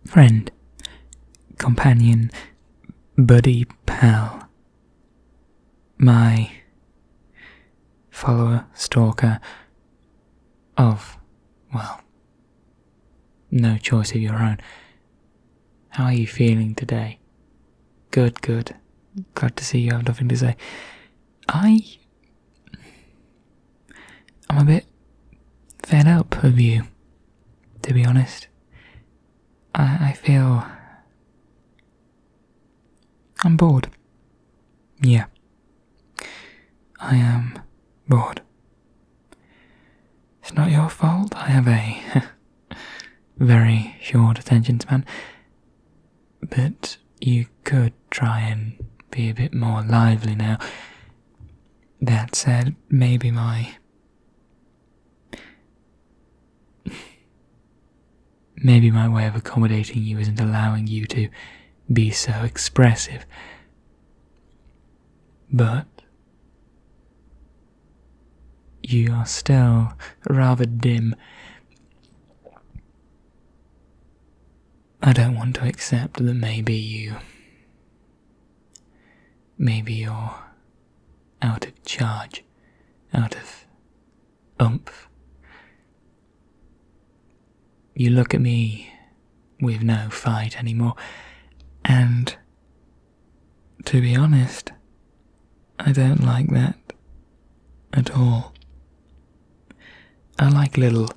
friend, companion, buddy, pal, my follower, stalker of, well, no choice of your own. How are you feeling today? Good, good. Glad to see you have nothing to say. I'm a bit fed up of you, to be honest. I feel I'm bored. Yeah. I am bored. It's not your fault. I have a very short attention span. But you could try and be a bit more lively now. That said, maybe my way of accommodating you isn't allowing you to be so expressive. But you are still rather dim. I don't want to accept that maybe you're out of charge, out of oomph. You look at me with no fight anymore, and to be honest, I don't like that at all. I like little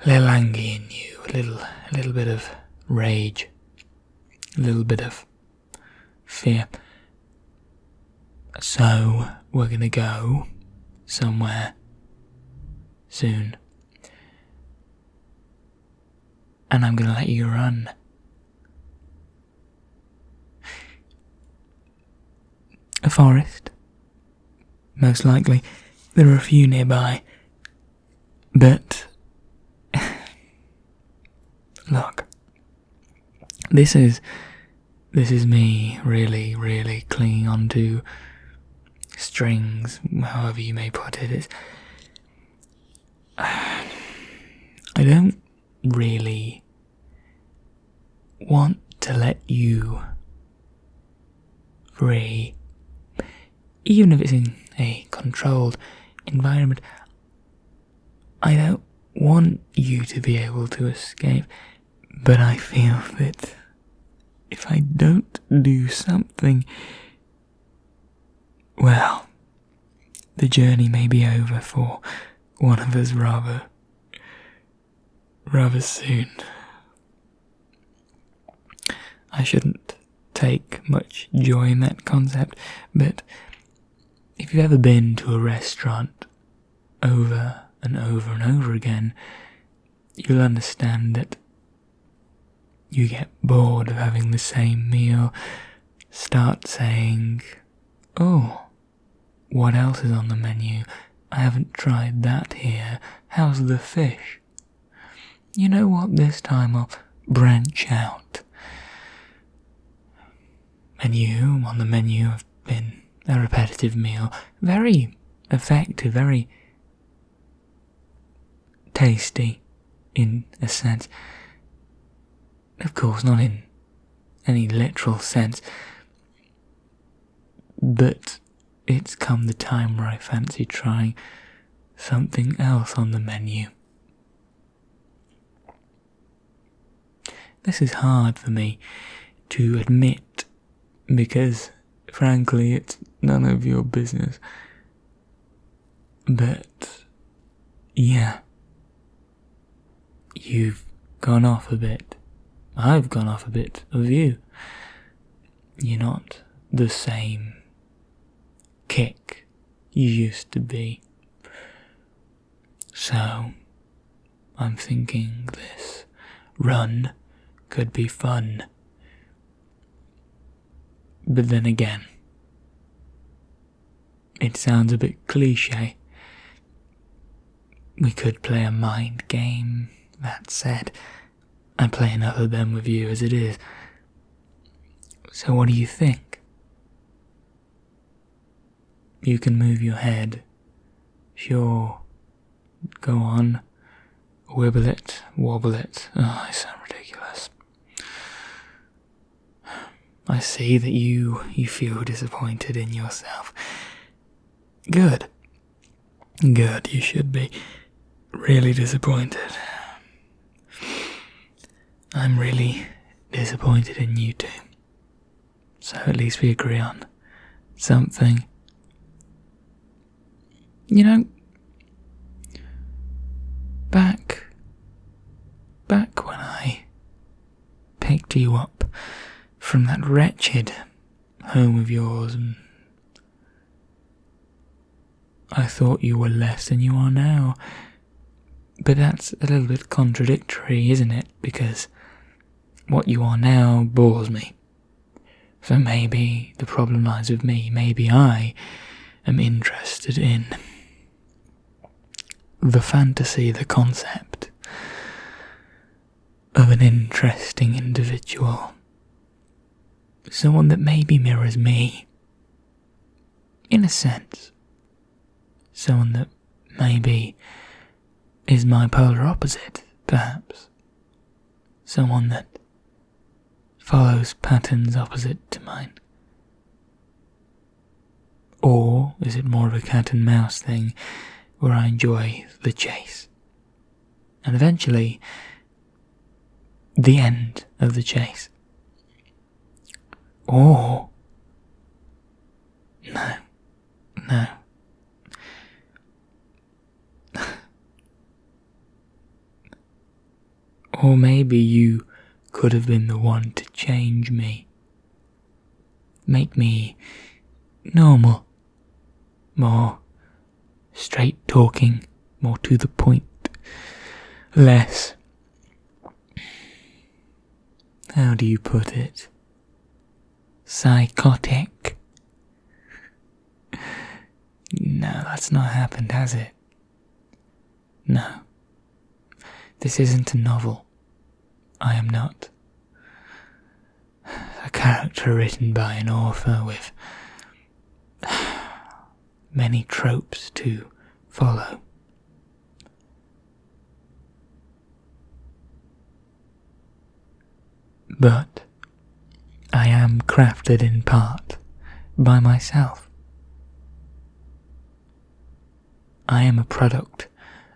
anger in you, a little bit of rage, a little bit of fear. So we're gonna go somewhere soon, and I'm gonna let you run. A forest, most likely. There are a few nearby, but look, this is me really clinging onto strings, however you may put it. It's, I don't really want to let you free, even if it's in a controlled environment. I don't want you to be able to escape, but I feel that if I don't do something, well, the journey may be over for one of us rather soon. I shouldn't take much joy in that concept, but if you've ever been to a restaurant over and over again, you'll understand that you get bored of having the same meal, start saying, oh, what else is on the menu? I haven't tried that here. How's the fish? You know what, this time I'll branch out. On the menu have been a repetitive meal, very effective, very tasty in a sense. Of course, not in any literal sense, but it's come the time where I fancy trying something else on the menu. This is hard for me to admit because, frankly, it's none of your business. But, yeah, you've gone off a bit. I've gone off a bit of you. You're not the same kick you used to be. So, I'm thinking this run could be fun. But then again, it sounds a bit cliche. We could play a mind game. That said, I play enough of them with you as it is. So what do you think? You can move your head. Sure. Go on. Wibble it, wobble it. Oh, I sound ridiculous. I see that you feel disappointed in yourself. Good. Good, you should be really disappointed. I'm really disappointed in you too. So at least we agree on something. You know, back when I picked you up from that wretched home of yours, and I thought you were less than you are now. But that's a little bit contradictory, isn't it? Because what you are now bores me. So maybe the problem lies with me. Maybe I am interested in the fantasy, the concept of an interesting individual. Someone that maybe mirrors me, in a sense. Someone that maybe is my polar opposite, perhaps. Someone that follows patterns opposite to mine. Or is it more of a cat and mouse thing where I enjoy the chase? And eventually, the end of the chase. Or, no. Or maybe you could have been the one to change me. Make me normal. More straight talking, more to the point. Less, how do you put it? Psychotic. No, that's not happened, has it? No. This isn't a novel. I am not a character written by an author with many tropes to follow. But I am crafted in part by myself. I am a product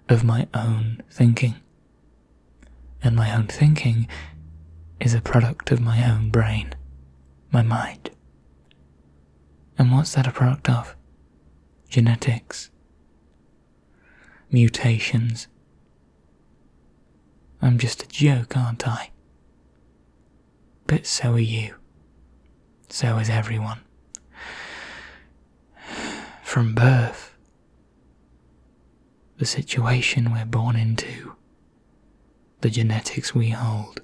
of my own thinking. And my own thinking is a product of my own brain, my mind. And what's that a product of? Genetics. Mutations. I'm just a joke, aren't I? But so are you. So is everyone. From birth, the situation we're born into, the genetics we hold,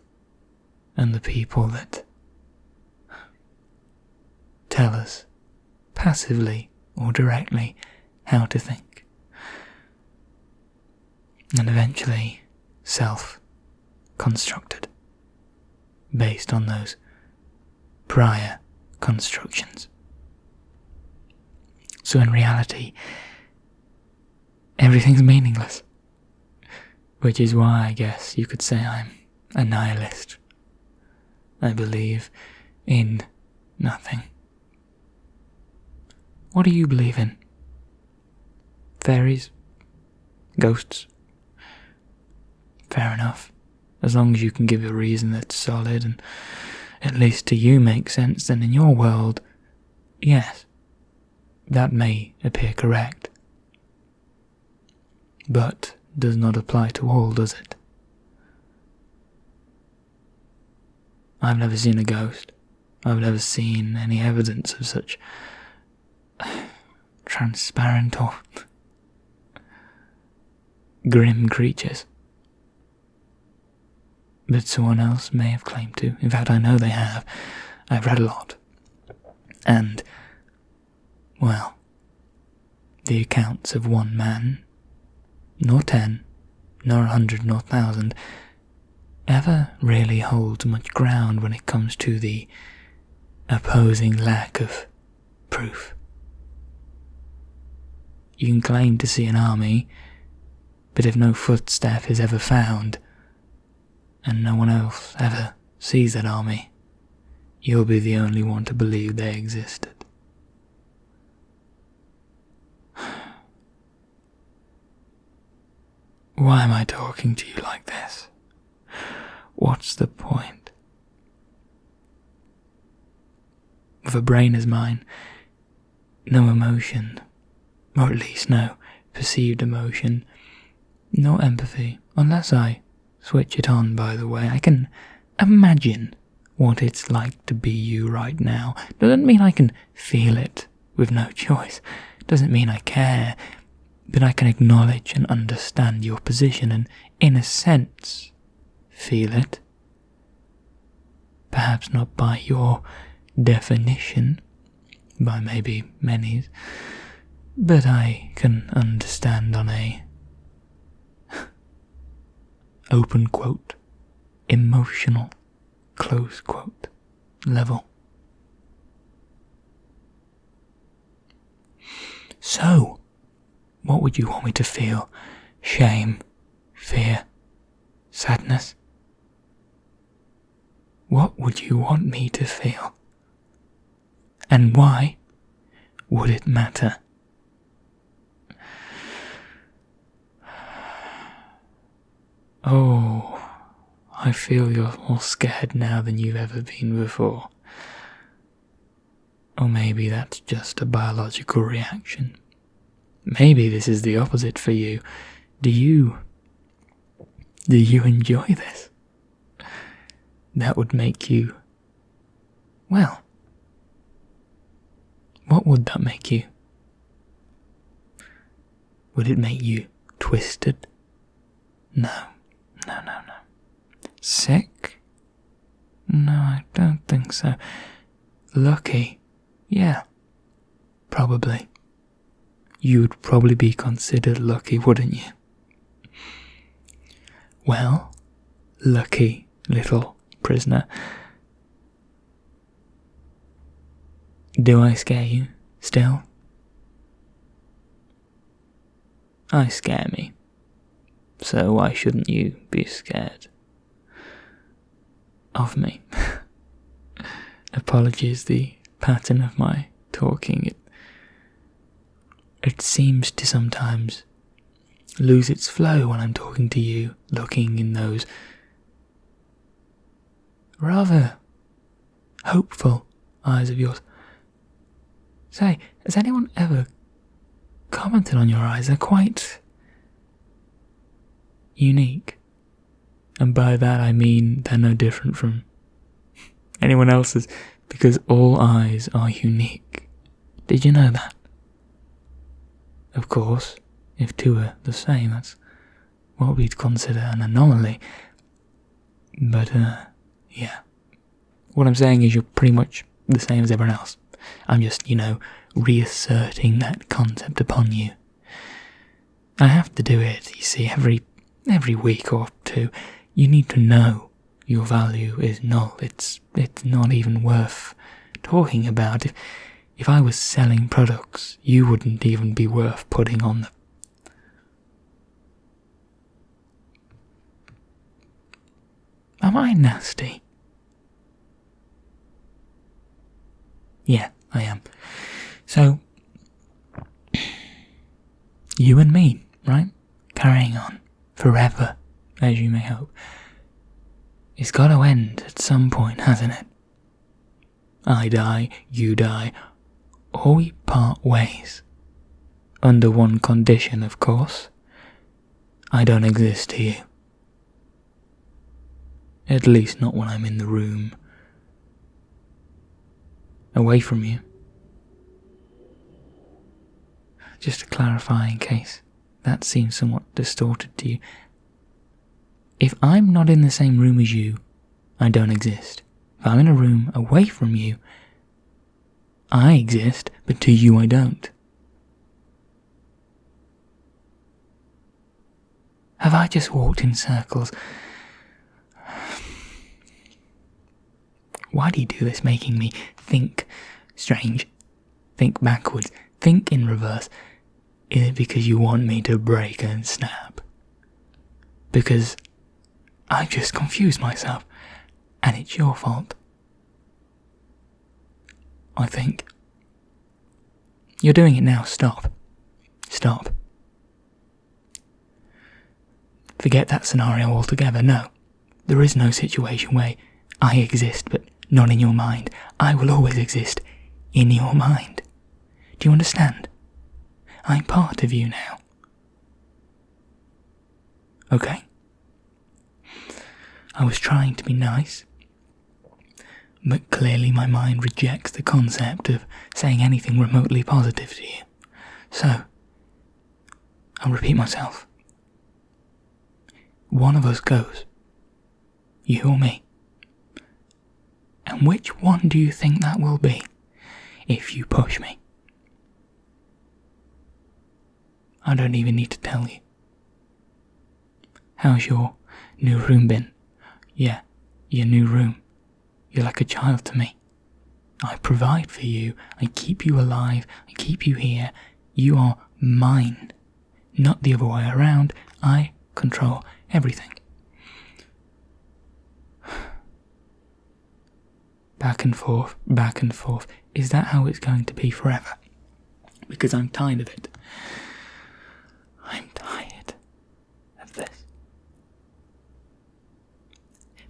and the people that tell us, passively or directly, how to think. And eventually, self-constructed, based on those prior constructions. So in reality, everything's meaningless. Which is why I guess you could say I'm a nihilist. I believe in nothing. What do you believe in? Fairies? Ghosts? Fair enough. As long as you can give a reason that's solid and at least to you makes sense, then in your world, yes, that may appear correct. But does not apply to all, does it? I've never seen a ghost. I've never seen any evidence of such transparent or grim creatures. But someone else may have claimed to. In fact, I know they have. I've read a lot. And, well, the accounts of one man, nor 10, nor 100, nor 1,000, ever really holds much ground when it comes to the opposing lack of proof. You can claim to see an army, but if no footstep is ever found, and no one else ever sees that army, you'll be the only one to believe they existed. Why am I talking to you like this? What's the point? With a brain as mine, no emotion, or at least no perceived emotion, no empathy, unless I switch it on, by the way. I can imagine what it's like to be you right now. Doesn't mean I can feel it with no choice. Doesn't mean I care, but I can acknowledge and understand your position and, in a sense, feel it. Perhaps not by your definition, by maybe many's, but I can understand on a open quote, emotional, close quote, level. So, what would you want me to feel? Shame, fear, sadness? What would you want me to feel? And why would it matter? Oh, I feel you're more scared now than you've ever been before. Or maybe that's just a biological reaction. Maybe this is the opposite for you. Do you enjoy this? That would make you, well, what would that make you? Would it make you twisted? No. Sick? No, I don't think so. Lucky? Yeah, probably. You'd probably be considered lucky, wouldn't you? Well, lucky little prisoner. Do I scare you still? I scare me. So why shouldn't you be scared of me? Apologies, the pattern of my talking, it seems to sometimes lose its flow when I'm talking to you, looking in those rather hopeful eyes of yours. Say, has anyone ever commented on your eyes? They're quite unique. And by that I mean they're no different from anyone else's, because all eyes are unique. Did you know that? Of course, if two are the same, that's what we'd consider an anomaly. But, yeah. What I'm saying is you're pretty much the same as everyone else. I'm just, reasserting that concept upon you. I have to do it, you see, every week or two. You need to know your value is null. It's not even worth talking about. If I was selling products, you wouldn't even be worth putting on them. Am I nasty? Yeah, I am. So, you and me, right? Carrying on forever, as you may hope. It's got to end at some point, hasn't it? I die, you die, or we part ways. Under one condition, of course. I don't exist to you. At least not when I'm in the room. Away from you. Just to clarify in case that seems somewhat distorted to you. If I'm not in the same room as you, I don't exist. If I'm in a room away from you, I exist, but to you I don't. Have I just walked in circles? Why do you do this, making me think strange, think backwards, think in reverse? Is it because you want me to break and snap? Because I've just confused myself, and it's your fault. I think. You're doing it now. Stop. Stop. Forget that scenario altogether. No. There is no situation where I exist but not in your mind. I will always exist in your mind. Do you understand? I'm part of you now. Okay? I was trying to be nice, but clearly my mind rejects the concept of saying anything remotely positive to you. So, I'll repeat myself. One of us goes. You or me. And which one do you think that will be, if you push me? I don't even need to tell you. How's your new room been? Yeah, your new room. You're like a child to me. I provide for you, I keep you alive, I keep you here. You are mine. Not the other way around. I control everything. Back and forth, back and forth. Is that how it's going to be forever? Because I'm tired of it. I'm tired of this.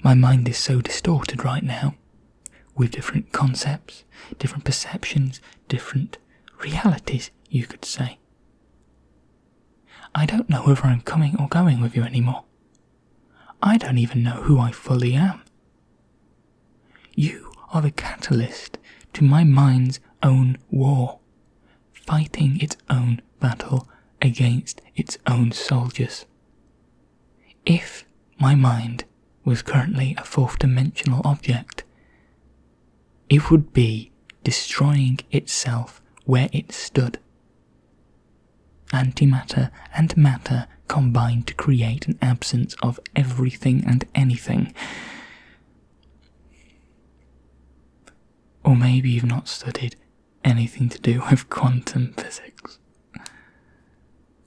My mind is so distorted right now, with different concepts, different perceptions, different realities, you could say. I don't know whether I'm coming or going with you anymore. I don't even know who I fully am. You are the catalyst to my mind's own war, fighting its own battle against its own soldiers. If my mind was currently a fourth-dimensional object, it would be destroying itself where it stood. Antimatter and matter combined to create an absence of everything and anything. Or maybe you've not studied anything to do with quantum physics,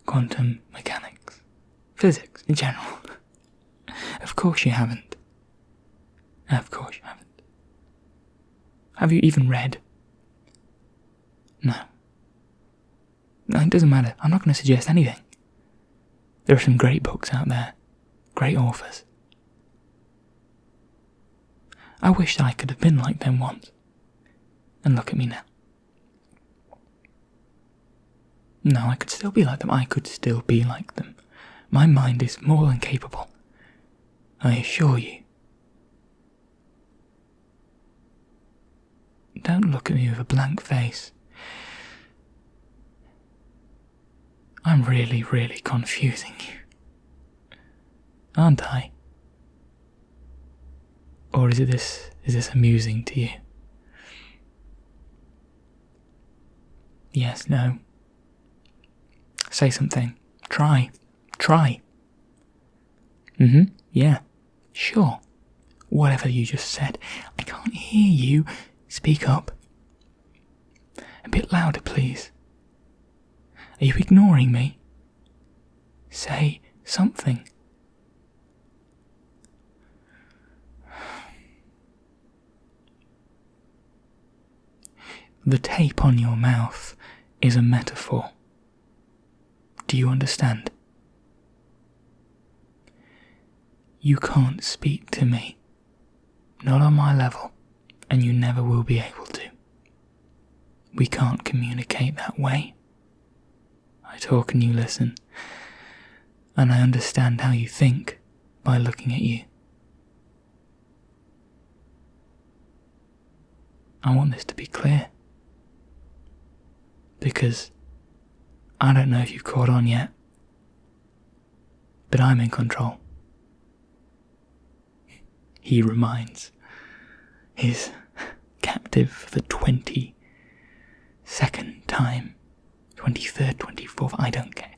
quantum mechanics, physics in general. Of course you haven't. Of course you haven't. Have you even read? No. No, it doesn't matter. I'm not going to suggest anything. There are some great books out there. Great authors. I wish that I could have been like them once. And look at me now. No, I could still be like them. I could still be like them. My mind is more than capable. I assure you. Don't look at me with a blank face. I'm really, really confusing you. Aren't I? Or is this amusing to you? Yes, no. Say something. Try. Yeah. Sure. Whatever you just said. I can't hear you. Speak up. A bit louder, please. Are you ignoring me? Say something. The tape on your mouth is a metaphor. Do you understand? You can't speak to me. Not on my level, and you never will be able to. We can't communicate that way. I talk and you listen, and I understand how you think by looking at you. I want this to be clear, because I don't know if you've caught on yet, but I'm in control. He reminds his captive for the 22nd time, 23rd, 24th, I don't care.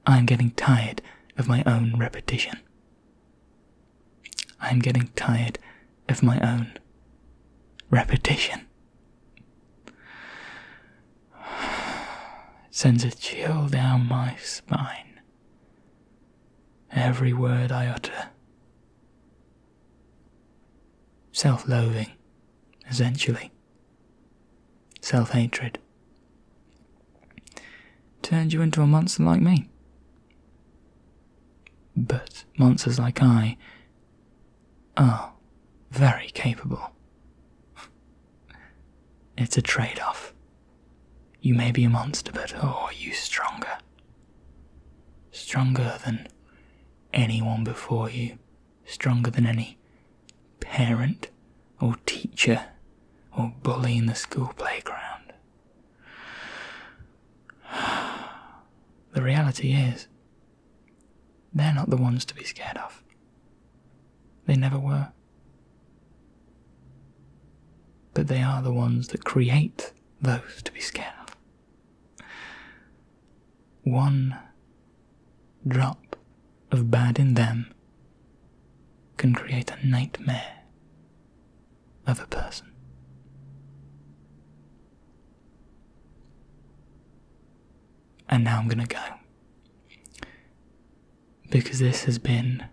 I'm getting tired of my own repetition. I'm getting tired of my own repetition. It sends a chill down my spine. Every word I utter. Self-loathing essentially. Self-hatred. Turned you into a monster like me. But monsters like I are very capable. It's a trade-off. You may be a monster, but oh, are you stronger? Stronger than anyone before you. Stronger than any parent or teacher or bully in the school playground. The reality is, they're not the ones to be scared of. They never were. But they are the ones that create those to be scared of. One drop of bad in them can create a nightmare of a person. And now I'm gonna go. Because this has been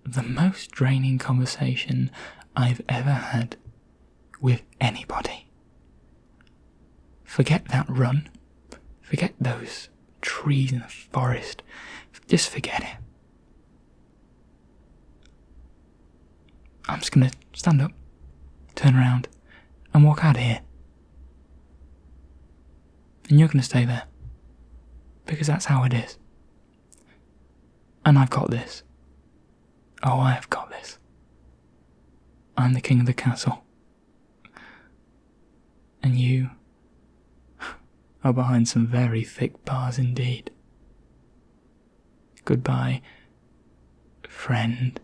the most draining conversation I've ever had with anybody. Forget that run. Forget those trees in the forest. Just forget it. I'm just gonna stand up, turn around, and walk out of here. And you're gonna stay there. Because that's how it is. And I've got this. Oh, I have got this. I'm the king of the castle. And you are behind some very thick bars indeed. Goodbye, friend.